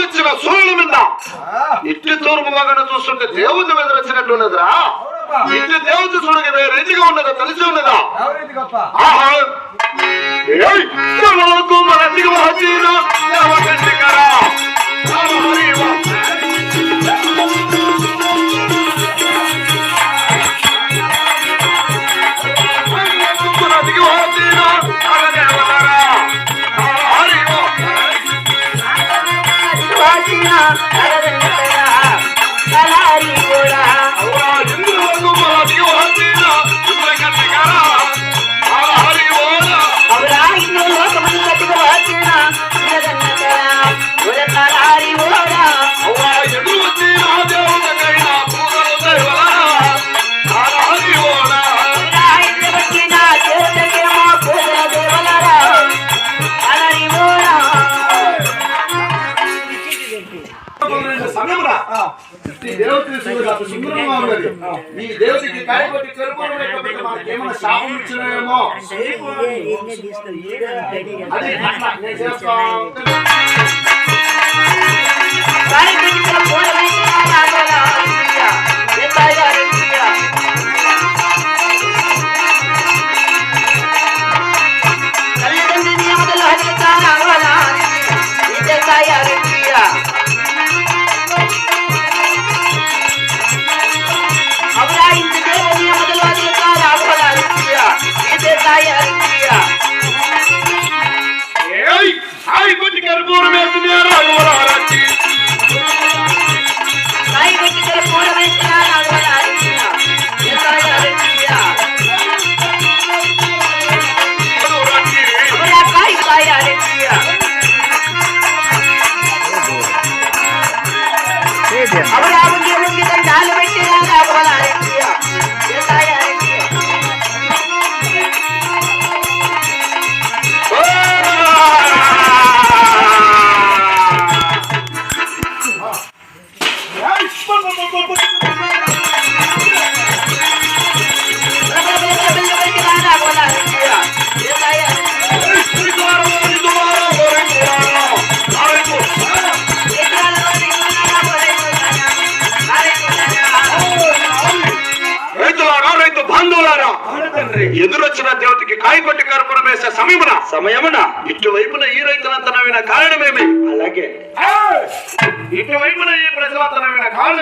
దేవుడిచ్చిన సూర్యుల మీద ఇట్టి తూర్పు మగను చూస్తుంటే దేవుడి మీద వచ్చినట్లున్నదా? ఇట్టి దేవుడి చూడగా వేరే రీతిగా ఉన్నదా? తెలిసి ఉన్నదా? ఆహా ఈ దేవతకి కాయకొట్టి కర్పూరం లేకపోతే మనకేమైనా శాపం ఇచ్చినాయేమో. అది నేను చేస్తాను. ఎదురొచ్చిన దేవతకి కాయకొట్టి కర్పూరం వేసే సమయమున ఇటువైపున ఈ రైతులంతా నవ్విన కారణమేమి? అలాగే ఇటువైపున ఈ ప్రజలంతా నవ్విన కారణం